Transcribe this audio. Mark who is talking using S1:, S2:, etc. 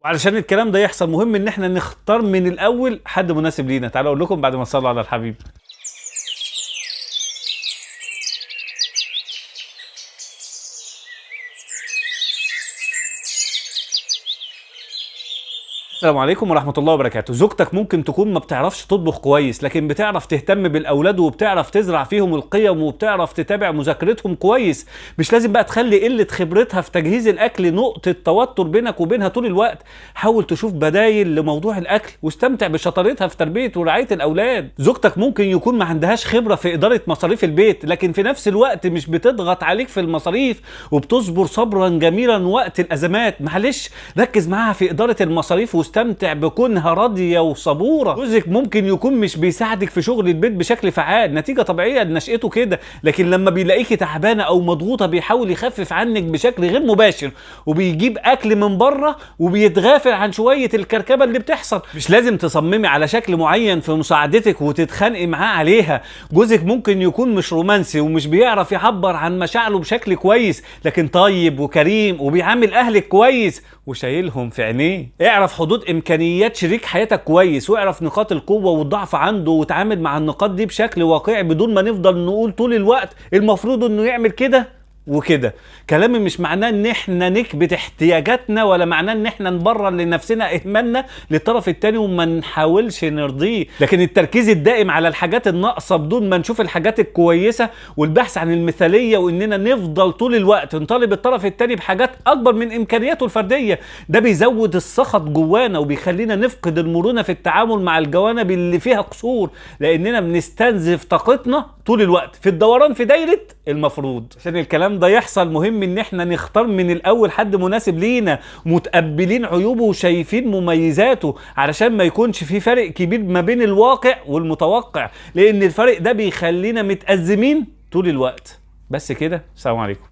S1: علشان الكلام ده يحصل مهم ان احنا نختار من الاول حد مناسب لينا. تعالوا اقول لكم بعد ما نصلي على الحبيب. السلام عليكم ورحمة الله وبركاته. زوجتك ممكن تكون ما بتعرفش تطبخ كويس، لكن بتعرف تهتم بالأولاد وبتعرف تزرع فيهم القيم وبتعرف تتابع مذاكرتهم كويس. مش لازم بقى تخلي قلة خبرتها في تجهيز الأكل نقطة توتر بينك وبينها طول الوقت. حاول تشوف بدايل لموضوع الأكل واستمتع بشطارتها في تربية ورعاية الأولاد. زوجتك ممكن يكون ما عندهاش خبرة في إدارة مصاريف البيت، لكن في نفس الوقت مش بتضغط عليك في المصاريف وبتصبر صبرا جميلا وقت الأزمات. معلش ركز معاها في إدارة المصاريف واستمتع بكونها راضيه وصبوره. جوزك ممكن يكون مش بيساعدك في شغل البيت بشكل فعال، نتيجه طبيعيه لنشأته كده، لكن لما بيلاقيكي تعبانه او مضغوطه بيحاول يخفف عنك بشكل غير مباشر وبيجيب اكل من بره وبيتغافل عن شويه الكركبه اللي بتحصل. مش لازم تصممي على شكل معين في مساعدتك وتتخانقي معاه عليها. جوزك ممكن يكون مش رومانسي ومش بيعرف يعبر عن مشاعره بشكل كويس، لكن طيب وكريم وبيعامل اهلك كويس وشايلهم في عينيه. اعرف حدود امكانيات شريك حياتك كويس، واعرف نقاط القوه والضعف عنده وتعامل مع النقاط دي بشكل واقعي بدون ما نفضل نقول طول الوقت المفروض انه يعمل كده وكده. كلامي مش معناه ان احنا نكبت احتياجاتنا، ولا معناه ان احنا نبرر لنفسنا اهمالنا للطرف التاني وما نحاولش نرضيه، لكن التركيز الدائم على الحاجات الناقصه بدون ما نشوف الحاجات الكويسه والبحث عن المثاليه واننا نفضل طول الوقت نطالب الطرف التاني بحاجات اكبر من امكانياته الفرديه، ده بيزود السخط جوانا وبيخلينا نفقد المرونه في التعامل مع الجوانب اللي فيها قصور، لاننا بنستنزف طاقتنا طول الوقت في الدوران في دايره المفروض. عشان الكلام ده يحصل مهم ان احنا نختار من الاول حد مناسب لينا، متقبلين عيوبه وشايفين مميزاته، علشان ما يكونش في فرق كبير ما بين الواقع والمتوقع، لان الفرق ده بيخلينا متأزمين طول الوقت. بس كده، السلام عليكم.